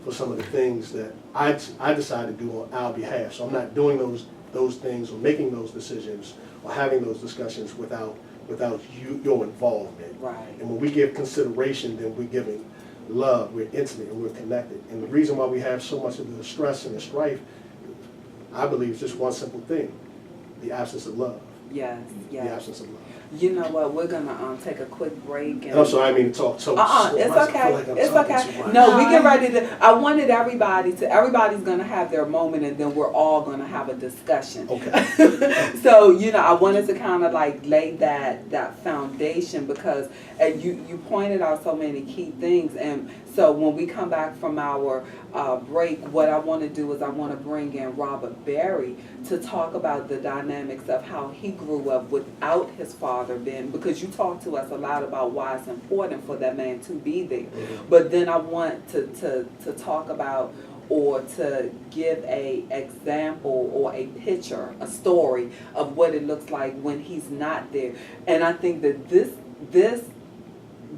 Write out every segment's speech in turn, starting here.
for some of the things that I decided to do on our behalf. So I'm not doing those things or making those decisions or having those discussions without your involvement. Right. And when we give consideration, then we're giving love, we're intimate, and we're connected. And the reason why we have so much of the stress and the strife, I believe, is just one simple thing: the absence of love. Yes, yes. The absence of love. You know what? We're gonna take a quick break. And I'm sorry, I mean to talk so much. It's I okay. feel like I'm It's talking okay. too much. No, we get ready to. I wanted everybody's gonna have their moment, and then we're all gonna have a discussion. Okay. So I wanted to kind of like lay that foundation, because you pointed out so many key things, and so when we come back from our break, what I want to do is I want to bring in Robert Berry to talk about the dynamics of how he grew up without his father being, because you talked to us a lot about why it's important for that man to be there. Mm-hmm. But then I want to talk about, or to give a example or a picture, a story of what it looks like when he's not there. And I think that this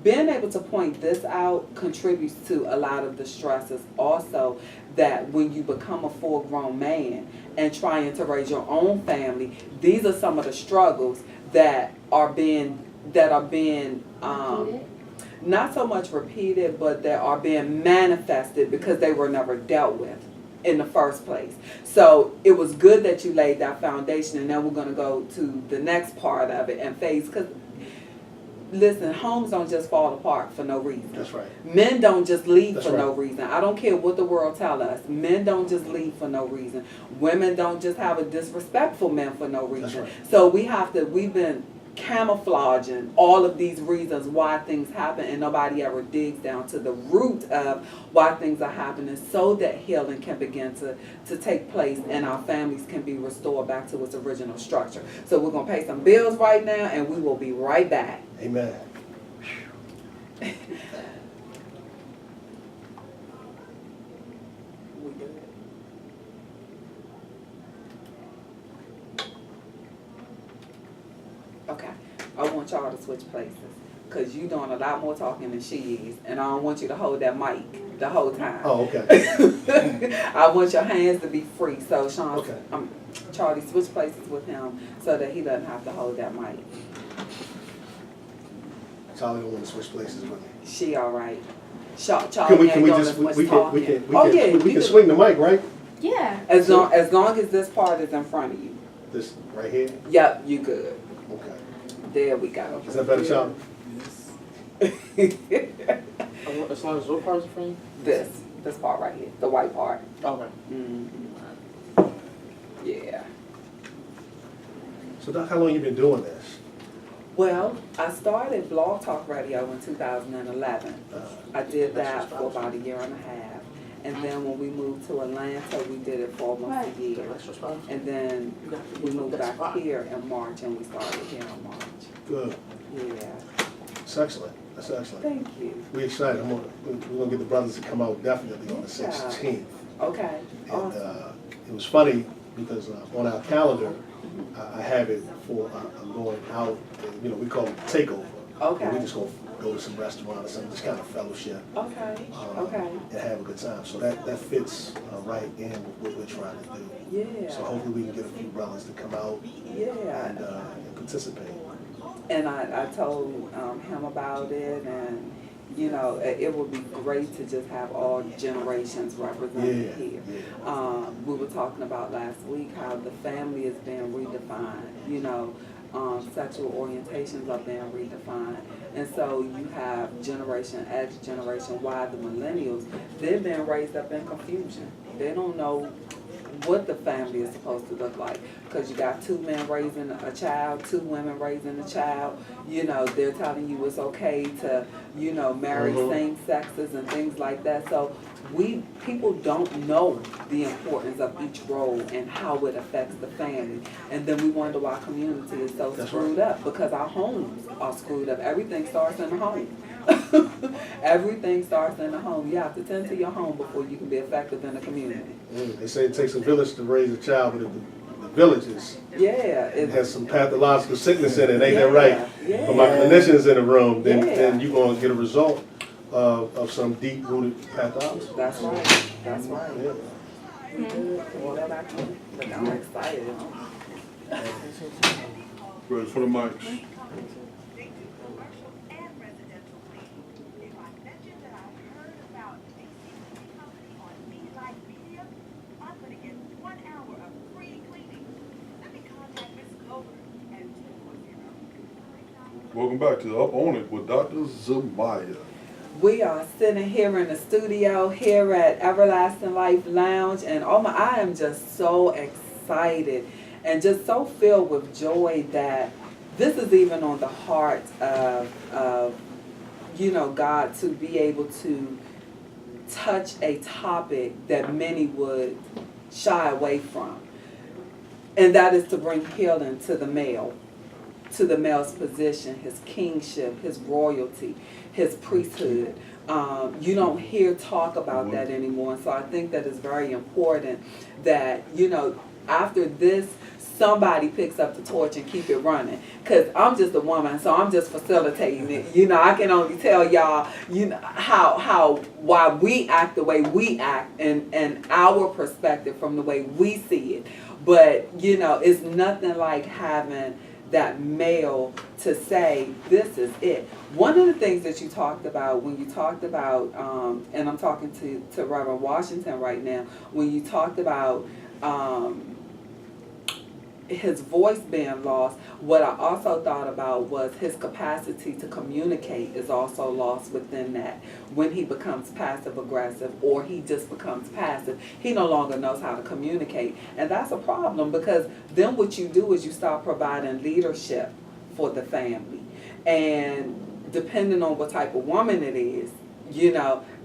being able to point this out contributes to a lot of the stresses also, that when you become a full-grown man and trying to raise your own family, these are some of the struggles that are being not so much repeated, but that are being manifested because they were never dealt with in the first place. So it was good that you laid that foundation, and then we're going to go to the next part of it and phase, because listen, homes don't just fall apart for no reason. That's right. Men don't just leave That's for right. no reason. I don't care what the world tell us. Men don't just leave for no reason. Women don't just have a disrespectful man for no reason. That's right. So we've been camouflaging all of these reasons why things happen, and nobody ever digs down to the root of why things are happening, so that healing can begin to take place and our families can be restored back to its original structure. So we're going to pay some bills right now, and we will be right back. Amen. Okay, I want y'all to switch places, because you're doing a lot more talking than she is, and I don't want you to hold that mic the whole time. Oh, okay. I want your hands to be free. So Sean, Okay. Charlie, switch places with him so that he doesn't have to hold that mic. Charlie don't want to switch places with me. She all right. Charlie Can we ain't doing just as much we talking. can swing the mic, right? Yeah. As long as this part is in front of you. This right here. Yep, you good. Okay. There we go. Is that better, Charlie? As long as what part is in front of you? This part right here, the white part. Okay. Mm-hmm. Yeah. So, Doc, how long you been doing this? Well, I started Blog Talk Radio in 2011. I did that for about a year and a half. And then when we moved to Atlanta, we did it for almost a year. And then we moved back here in March, and we started here in March. Good. Yeah. That's excellent. That's excellent. Thank you. We're excited. We're gonna get the brothers to come out definitely on the Yeah. 16th. Okay. And Awesome. it was funny because on our calendar, I have it for going out. And, we call it takeover. Okay. And we just go to some restaurant or something, just kind of fellowship. Okay. Okay. And have a good time. So that fits right in with what we're trying to do. Yeah. So hopefully we can get a few brothers to come out Yeah. and participate. And I told him about it, and it would be great to just have all generations represented here. Yeah. We were talking about last week how the family is being redefined. Sexual orientations are being redefined. And so you have Generation X, Generation Y, the millennials. They're being raised up in confusion. They don't know what the family is supposed to look like, because you got two men raising a child, two women raising a child. They're telling you it's okay to marry same sexes and things like that. So people don't know the importance of each role and how it affects the family, and then we wonder why community is so screwed up, because our homes are screwed up. Everything starts in the home. Everything starts in the home. You have to tend to your home before you can be effective in the community. They say it takes a village to raise a child, but if the village it has some pathological sickness in it, ain't that right? Yeah. For my clinicians in the room, then you're going to get a result of some deep-rooted pathology. That's right. That's right. Yeah. Well, but I'm excited. Ready for the mics. Welcome back to Up On It with Dr. ZaMiya. We are sitting here in the studio here at Everlasting Life Lounge, and I am just so excited and just so filled with joy that this is even on the heart of God, to be able to touch a topic that many would shy away from, and that is to bring healing to the male. To the male's position, his kingship, his royalty, his priesthood. You don't hear talk about that anymore. And so I think that it's very important that, after this, somebody picks up the torch and keep it running. Because I'm just a woman, so I'm just facilitating it. I can only tell y'all, why we act the way we act and our perspective from the way we see it. But, it's nothing like having that male to say, this is it. One of the things that you talked about when you talked about, and I'm talking to Reverend Washington right now, when you talked about his voice being lost, what I also thought about was his capacity to communicate is also lost within that. When he becomes passive aggressive or he just becomes passive, he no longer knows how to communicate. And that's a problem, because then what you do is you start providing leadership for the family. And depending on what type of woman it is,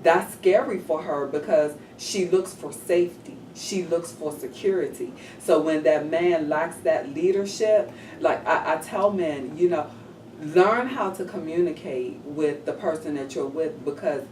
that's scary for her, because she looks for safety. She looks for security. So when that man lacks that leadership, like I tell men, learn how to communicate with the person that you're with, because